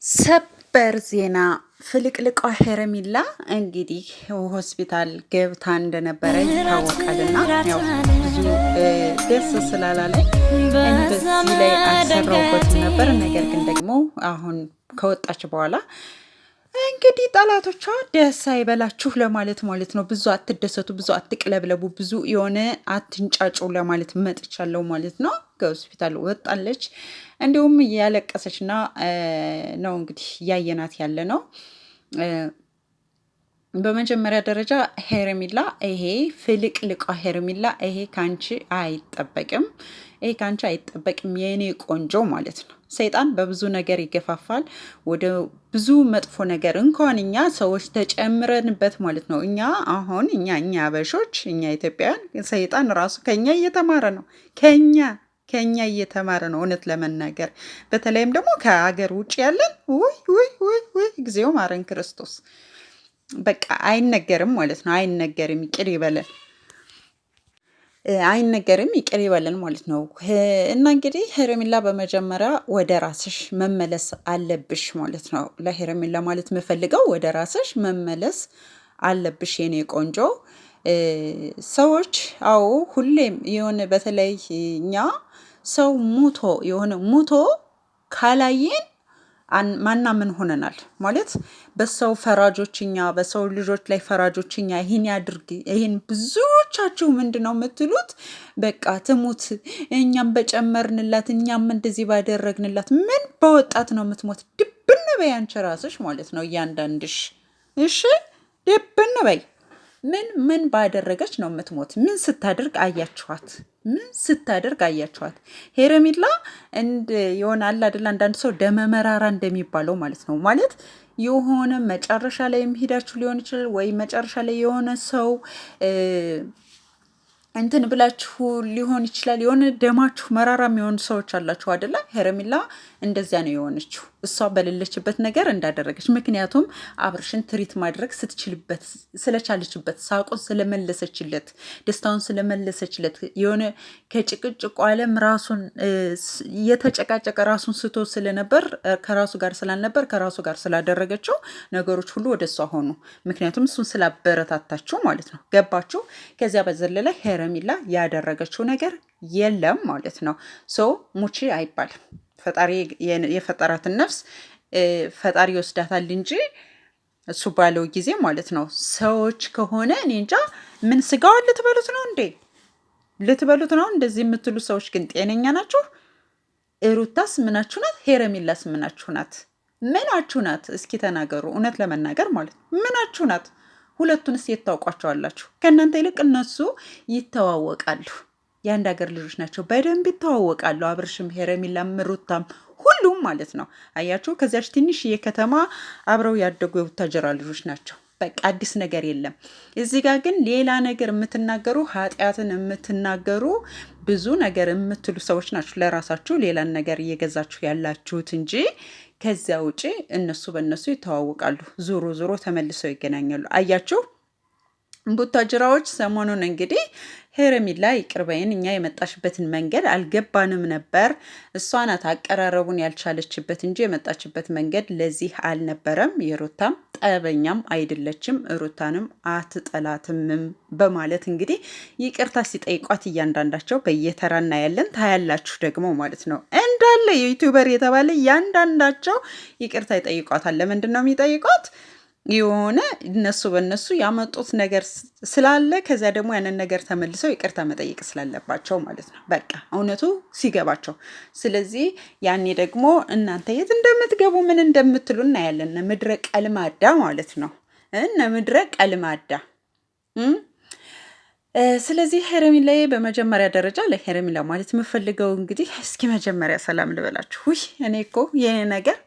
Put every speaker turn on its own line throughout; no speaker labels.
ሰበር ዜና ፍልቅልቋ ሄረሚላ እንግዲህ ሆስፒታል ገብታ እንደነበረ ይታወቃልና ያው ብዙ ደስ ስላላለኝ በዚህ ላይ አልሰራሁበትም ነበር። ነገር ግን ደግሞ አሁን ከወጣች በኋላ እንግዲህ ጠላቶቿ ደስ አይበላችሁ ለማለት ማለት ነው። ብዙ አትደሰቱ፣ ብዙ አትቅለብለቡ፣ ብዙ የሆነ አትንጫጩ ለማለት መጥቻለሁ ማለት ነው። ከሆስፒታል ወጣለች። እንዲሁም እያለቀሰችና ነው እንግዲህ እያየናት ያለ ነው። በመጀመሪያ ደረጃ ሄረሚላ ይሄ ፍልቅልቋ ሄረሚላ ይሄ ካንቺ አይጠበቅም። ይሄ ካንቺ አይጠበቅም የኔ ቆንጆ ማለት ነው። ሰይጣን በብዙ ነገር ይገፋፋል ወደ ብዙ መጥፎ ነገር እንኳን እኛ ሰዎች ተጨምረንበት ማለት ነው። እኛ አሁን እኛ አበሾች እኛ ኢትዮጵያውያን ሰይጣን ራሱ ከኛ እየተማረ ነው። ከኛ እየተማረ ነው። እውነት ለመናገር በተለይም ደግሞ ከሀገር ውጭ ያለን ውይ ጊዜው ማረን ክርስቶስ በቃ አይነገርም ማለት ነው። አይነገርም ይቅር ይበለን። አይነገርም ይቅር ይበለን ማለት ነው። እና እንግዲህ ሄረሚላ በመጀመሪያ ወደ ራስሽ መመለስ አለብሽ ማለት ነው። ለሄረሚላ ማለት የምፈልገው ወደ ራስሽ መመለስ አለብሽ የኔ ቆንጆ። ሰዎች አዎ ሁሌም የሆነ በተለይ እኛ ሰው ሙቶ ካላየን ማናምን ሆነናል ማለት በሰው ፈራጆች እኛ በሰው ልጆች ላይ ፈራጆች እኛ። ይህን ያድርግ ይህን ብዙዎቻችሁ ምንድን ነው የምትሉት? በቃ ትሙት እኛም በጨመርንላት እኛም እንደዚህ ባደረግንላት። ምን በወጣት ነው የምትሞት? ድብን በይ አንቺ ራስሽ ማለት ነው እያንዳንድሽ። እሺ ድብን በይ። ምን ባደረገች ነው የምትሞት? ምን ስታደርግ አያችኋት? ምን ስታደርግ አያችኋት? ሄረሚላ የሆነ አለ አይደል አንዳንድ ሰው ደመ መራራ እንደሚባለው ማለት ነው። ማለት የሆነ መጨረሻ ላይ ሄዳችሁ ሊሆን ይችላል ወይ መጨረሻ ላይ የሆነ ሰው እንትን ብላችሁ ሊሆን ይችላል። የሆነ ደማችሁ መራራ የሚሆኑ ሰዎች አላችሁ አይደለ? ሄረሚላ እንደዚያ ነው የሆነችው። እሷ በሌለችበት ነገር እንዳደረገች። ምክንያቱም አብርሽን ትሪት ማድረግ ስትችልበት ስለቻለችበት፣ ሳቁን ስለመለሰችለት፣ ደስታውን ስለመለሰችለት፣ የሆነ ከጭቅጭቁ ዓለም ራሱን የተጨቃጨቀ ራሱን ስቶ ስለነበር ከራሱ ጋር ስላልነበር ከራሱ ጋር ስላደረገችው ነገሮች ሁሉ ወደ እሷ ሆኑ። ምክንያቱም እሱን ስላበረታታችሁ ማለት ነው። ገባችሁ? ከዚያ በዘለለ ሄረሚላ ያደረገችው ነገር የለም ማለት ነው። ሙቺ አይባልም። ፈጣሪ የፈጠራትን ነፍስ ፈጣሪ ይወስዳታል እንጂ እሱ ባለው ጊዜ ማለት ነው። ሰዎች ከሆነ እኔ እንጃ ምን ስጋዋን ልትበሉት ነው እንዴ? ልትበሉት ነው እንደዚህ የምትሉ ሰዎች ግን ጤነኛ ናችሁ? ሩታስ ምናችሁ ናት? ሄረሚላስ ምናችሁ ናት? ምናችሁ ናት? እስኪ ተናገሩ። እውነት ለመናገር ማለት ነው ምናችሁ ናት? ሁለቱንስ የት ታውቋቸዋላችሁ? ከእናንተ ይልቅ እነሱ ይተዋወቃሉ። የአንድ ሀገር ልጆች ናቸው። በደንብ ይተዋወቃሉ። አብርሽም ሄረሚላም ሩታም ሁሉም ማለት ነው። አያችሁ፣ ከዚያች ትንሽ የከተማ አብረው ያደጉ የቡታጀራ ልጆች ናቸው። በቃ አዲስ ነገር የለም። እዚህ ጋር ግን ሌላ ነገር የምትናገሩ ኃጢአትን የምትናገሩ ብዙ ነገር የምትሉ ሰዎች ናችሁ። ለራሳችሁ ሌላን ነገር እየገዛችሁ ያላችሁት እንጂ ከዚያ ውጪ እነሱ በእነሱ ይተዋወቃሉ። ዞሮ ዞሮ ተመልሰው ይገናኛሉ። አያችሁ ቡታጅራዎች ሰሞኑን እንግዲህ ሄረሚላ ይቅር በይን፣ እኛ የመጣሽበትን መንገድ አልገባንም ነበር። እሷ ናት አቀራረቡን ያልቻለችበት እንጂ የመጣችበት መንገድ ለዚህ አልነበረም። የሩታም ጠበኛም አይደለችም፣ ሩታንም አትጠላትምም በማለት እንግዲህ ይቅርታ ሲጠይቋት እያንዳንዳቸው በየተራ እናያለን። ታያላችሁ ደግሞ ማለት ነው እንዳለ የዩቲዩበር የተባለ እያንዳንዳቸው ይቅርታ ይጠይቋታል። ለምንድን ነው የሚጠይቋት? የሆነ እነሱ በእነሱ ያመጡት ነገር ስላለ ከዚያ ደግሞ ያንን ነገር ተመልሰው ይቅርታ መጠየቅ ስላለባቸው ማለት ነው። በቃ እውነቱ ሲገባቸው። ስለዚህ ያኔ ደግሞ እናንተ የት እንደምትገቡ ምን እንደምትሉ እናያለን። ምድረ ቀልማዳ ማለት ነው። ምድረ ቀልማዳ። ስለዚህ ሄረሚላ በመጀመሪያ ደረጃ ለሄረሚላ ማለት የምፈልገው እንግዲህ እስኪ መጀመሪያ ሰላም ልበላችሁ። እኔ እኮ የኔ ነገር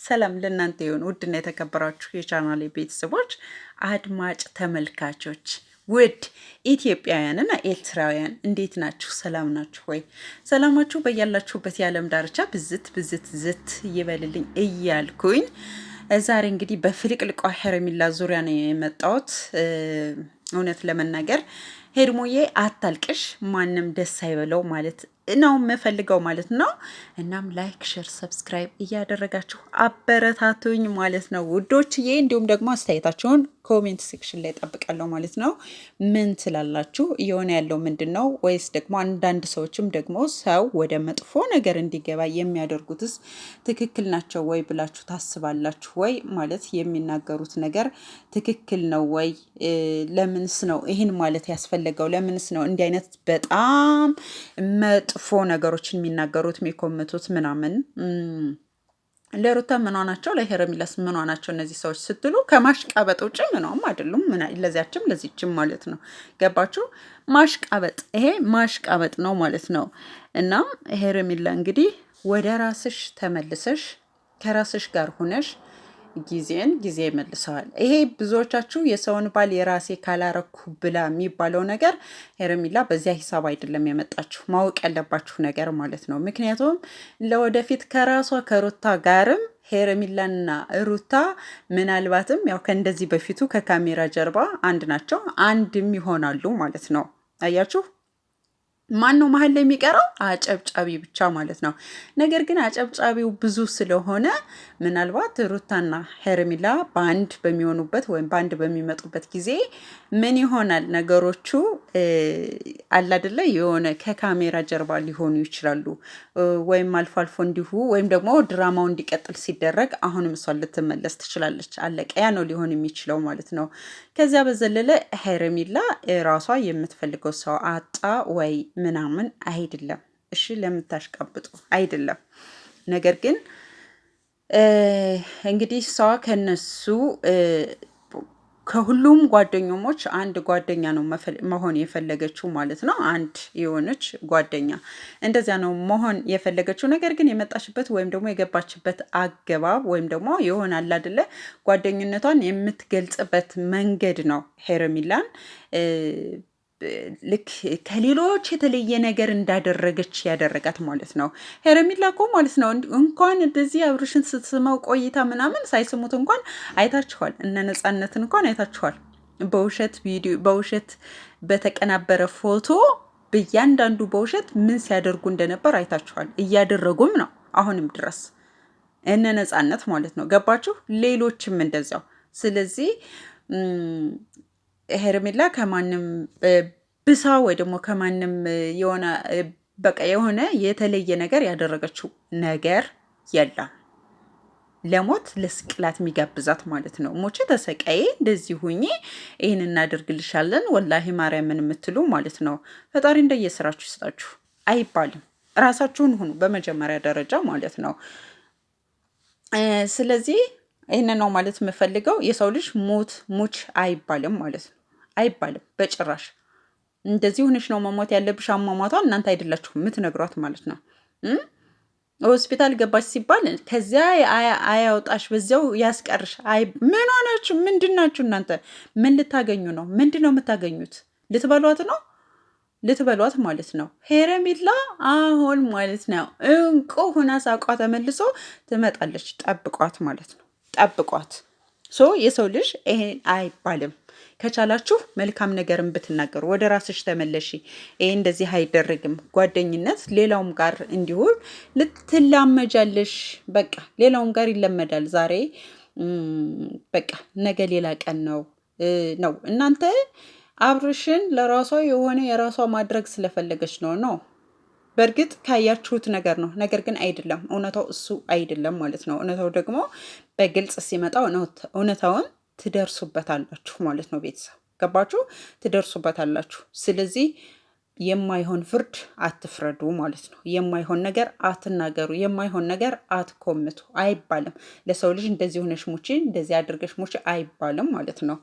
ሰላም ለእናንተ የሆኑ ውድና የተከበራችሁ የቻናሌ ቤተሰቦች፣ አድማጭ ተመልካቾች፣ ውድ ኢትዮጵያውያንና ኤርትራውያን እንዴት ናችሁ? ሰላም ናችሁ ወይ? ሰላማችሁ በያላችሁበት የዓለም ዳርቻ ብዝት ይበልልኝ እያልኩኝ ዛሬ እንግዲህ በፍልቅልቋ ሄረሚላ ዙሪያ ነው የመጣሁት። እውነት ለመናገር ሄርሞዬ አታልቅሽ፣ ማንም ደስ አይበለው ማለት ነው የምፈልገው ማለት ነው። እናም ላይክ፣ ሼር፣ ሰብስክራይብ እያደረጋችሁ አበረታቱኝ ማለት ነው ውዶችዬ። እንዲሁም ደግሞ አስተያየታችሁን ኮሜንት ሴክሽን ላይ ጠብቃለሁ ማለት ነው። ምን ትላላችሁ? እየሆነ ያለው ምንድን ነው? ወይስ ደግሞ አንዳንድ ሰዎችም ደግሞ ሰው ወደ መጥፎ ነገር እንዲገባ የሚያደርጉትስ ትክክል ናቸው ወይ ብላችሁ ታስባላችሁ ወይ? ማለት የሚናገሩት ነገር ትክክል ነው ወይ? ለምንስ ነው ይህን ማለት ያስፈለገው? ለምንስ ነው እንዲህ አይነት በጣም መጥፎ ነገሮችን የሚናገሩት የሚኮምቱት ምናምን? ለሩታ ምኗ ናቸው? ለሄረሚላስ ምኗ ናቸው እነዚህ ሰዎች ስትሉ ከማሽቃበጥ ውጭ ምንም አይደሉም። ለዚያችም ለዚችም ማለት ነው። ገባችሁ? ማሽቃበጥ፣ ይሄ ማሽቃበጥ ነው ማለት ነው። እናም ሄረሚላ እንግዲህ ወደ ራስሽ ተመልሰሽ ከራስሽ ጋር ሆነሽ ጊዜ መልሰዋል። ይሄ ብዙዎቻችሁ የሰውን ባል የራሴ ካላረኩ ብላ የሚባለው ነገር ሄረሚላ በዚያ ሂሳብ አይደለም የመጣችሁ፣ ማወቅ ያለባችሁ ነገር ማለት ነው። ምክንያቱም ለወደፊት ከራሷ ከሩታ ጋርም ሄረሚላና ሩታ ምናልባትም ያው ከእንደዚህ በፊቱ ከካሜራ ጀርባ አንድ ናቸው፣ አንድም ይሆናሉ ማለት ነው። አያችሁ? ማን ነው መሀል ላይ የሚቀረው? አጨብጫቢ ብቻ ማለት ነው። ነገር ግን አጨብጫቢው ብዙ ስለሆነ ምናልባት ሩታና ሄረሚላ በአንድ በሚሆኑበት ወይም በአንድ በሚመጡበት ጊዜ ምን ይሆናል ነገሮቹ አላደለ የሆነ ከካሜራ ጀርባ ሊሆኑ ይችላሉ። ወይም አልፎ አልፎ እንዲሁ ወይም ደግሞ ድራማው እንዲቀጥል ሲደረግ አሁንም እሷ ልትመለስ ትችላለች። አለቀ። ያ ነው ሊሆን የሚችለው ማለት ነው። ከዚያ በዘለለ ሄረሚላ ራሷ የምትፈልገው ሰው አጣ ወይ ምናምን አይደለም። እሺ ለምታሽቃብጡ አይደለም። ነገር ግን እንግዲህ እሷ ከነሱ ከሁሉም ጓደኞሞች አንድ ጓደኛ ነው መሆን የፈለገችው ማለት ነው። አንድ የሆነች ጓደኛ እንደዚያ ነው መሆን የፈለገችው። ነገር ግን የመጣችበት ወይም ደግሞ የገባችበት አገባብ ወይም ደግሞ ይሆናል አይደለ ጓደኝነቷን የምትገልጽበት መንገድ ነው ሄረሚላን ልክ ከሌሎች የተለየ ነገር እንዳደረገች ያደረጋት ማለት ነው። ሄረሚላ እኮ ማለት ነው እንኳን እንደዚህ አብርሽን ስትስመው ቆይታ ምናምን ሳይስሙት እንኳን አይታችኋል። እነ ነፃነትን እንኳን አይታችኋል። በውሸት ቪዲዮ፣ በውሸት በተቀናበረ ፎቶ በእያንዳንዱ በውሸት ምን ሲያደርጉ እንደነበር አይታችኋል። እያደረጉም ነው አሁንም ድረስ እነ ነፃነት ማለት ነው። ገባችሁ? ሌሎችም እንደዚያው። ስለዚህ ሄረሚላ ከማንም ብሳ ወይ ደግሞ ከማንም የሆነ በቃ የሆነ የተለየ ነገር ያደረገችው ነገር የለም። ለሞት ለስቅላት የሚጋብዛት ማለት ነው። ሞቼ ተሰቃዬ እንደዚህ ሁኜ ይህን እናደርግልሻለን ወላሂ ማርያምን የምትሉ ማለት ነው። ፈጣሪ እንደየስራችሁ ይስጣችሁ አይባልም። ራሳችሁን ሁኑ በመጀመሪያ ደረጃ ማለት ነው። ስለዚህ ይህን ነው ማለት የምፈልገው። የሰው ልጅ ሙች አይባልም ማለት ነው። አይባልም በጭራሽ። እንደዚህ ሆነሽ ነው መሞት ያለብሽ። አሟሟቷን እናንተ አይደላችሁ የምትነግሯት ማለት ነው። ሆስፒታል ገባች ሲባል ከዚያ አያውጣሽ በዚያው ያስቀርሽ። ምን ሆናችሁ? ምንድን ናችሁ እናንተ? ምን ልታገኙ ነው? ምንድን ነው የምታገኙት? ልትበሏት ነው? ልትበሏት ማለት ነው። ሄረሚላ አሁን ማለት ነው እንቁ ሁና ሳቋ ተመልሶ ትመጣለች። ጠብቋት ማለት ነው። ጠብቋት። የሰው ልጅ ይሄን አይባልም። ከቻላችሁ መልካም ነገርን ብትናገሩ ወደ ራስሽ ተመለሺ። ይሄ እንደዚህ አይደረግም። ጓደኝነት ሌላውም ጋር እንዲሁ ልትላመጃለሽ። በቃ ሌላውም ጋር ይለመዳል። ዛሬ በቃ ነገ ሌላ ቀን ነው። እናንተ አብርሽን ለራሷ የሆነ የራሷ ማድረግ ስለፈለገች ነው። በእርግጥ ካያችሁት ነገር ነው። ነገር ግን አይደለም፣ እውነታው እሱ አይደለም ማለት ነው። እውነታው ደግሞ በግልጽ ሲመጣ እውነታውን ትደርሱበታላችሁ ማለት ነው። ቤተሰብ ገባችሁ? ትደርሱበታላችሁ። ስለዚህ የማይሆን ፍርድ አትፍረዱ ማለት ነው። የማይሆን ነገር አትናገሩ፣ የማይሆን ነገር አትኮምቱ አይባልም። ለሰው ልጅ እንደዚህ ሆነሽ ሙቺ፣ እንደዚህ አድርገሽ ሙቺ አይባልም ማለት ነው።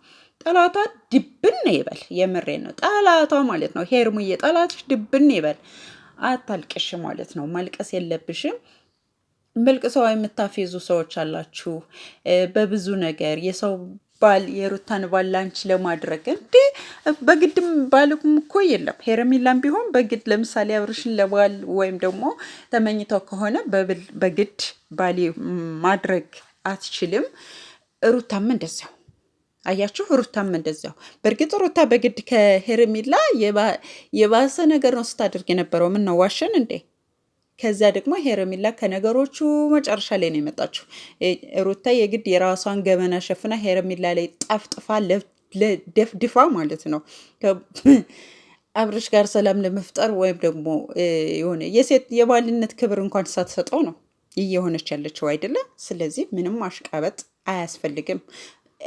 ጠላቷ ድብን ይበል። የምሬ ነው። ጠላቷ ማለት ነው ሄርሙዬ፣ ጠላትሽ ድብን ይበል። አታልቅሽ ማለት ነው። ማልቀስ የለብሽም። በልቅሰው የምታፌዙ ሰዎች አላችሁ በብዙ ነገር። የሰው ባል የሩታን ባል ላንቺ ለማድረግ እንዴ በግድም ባልኩም እኮ የለም። ሄረሚላም ቢሆን በግድ ለምሳሌ አብርሽን ለባል ወይም ደግሞ ተመኝተው ከሆነ በግድ ባል ማድረግ አትችልም። ሩታም እንደዚያው አያችሁ ሩታም እንደዚያው። በእርግጥ ሩታ በግድ ከሄርሜላ የባሰ ነገር ነው ስታደርግ የነበረው። ምን ነው ዋሸን እንዴ? ከዚያ ደግሞ ሄርሜላ ከነገሮቹ መጨረሻ ላይ ነው የመጣችው። ሩታ የግድ የራሷን ገበና ሸፍና ሄርሜላ ላይ ጠፍጥፋ ደፍድፋ ማለት ነው አብርሽ ጋር ሰላም ለመፍጠር ወይም ደግሞ የሆነ የሴት የባልነት ክብር እንኳን ሳትሰጠው ነው እየሆነች ያለችው አይደለም። ስለዚህ ምንም ማሽቃበጥ አያስፈልግም።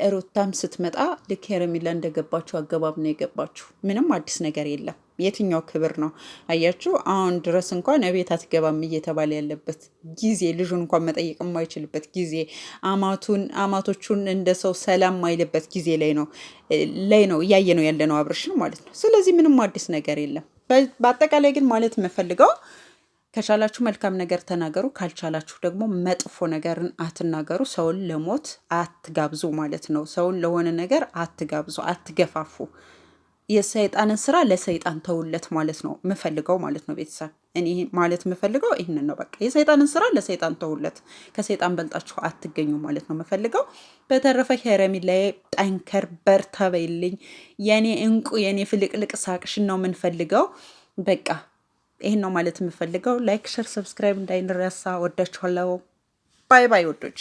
ሩታም ስትመጣ ልክ ሄርሜላ እንደገባችሁ አገባብ ነው የገባችሁ። ምንም አዲስ ነገር የለም። የትኛው ክብር ነው? አያችሁ አሁን ድረስ እንኳን እቤት አትገባም እየተባለ ያለበት ጊዜ፣ ልጁን እንኳን መጠየቅ የማይችልበት ጊዜ፣ አማቶቹን እንደ ሰው ሰላም ማይልበት ጊዜ ላይ ነው እያየ ነው ያለ ነው አብርሽን ማለት ነው። ስለዚህ ምንም አዲስ ነገር የለም። በአጠቃላይ ግን ማለት የምፈልገው ከቻላችሁ መልካም ነገር ተናገሩ፣ ካልቻላችሁ ደግሞ መጥፎ ነገርን አትናገሩ። ሰውን ለሞት አትጋብዙ ማለት ነው። ሰውን ለሆነ ነገር አትጋብዙ፣ አትገፋፉ። የሰይጣንን ስራ ለሰይጣን ተውለት ማለት ነው የምፈልገው ማለት ነው። ቤተሰብ እኔ ማለት የምፈልገው ይህንን ነው። በቃ የሰይጣንን ስራ ለሰይጣን ተውለት፣ ከሰይጣን በልጣችሁ አትገኙ ማለት ነው የምፈልገው። በተረፈ ሄርሜላዬ ጠንከር በርታ በይልኝ የኔ እንቁ፣ የኔ ፍልቅልቅ ሳቅሽን ነው የምንፈልገው። በቃ ይህን ነው ማለት የምፈልገው። ላይክ፣ ሸር፣ ሰብስክራይብ እንዳይረሳ። ወዳችኋለሁ። ባይ ባይ ወዶች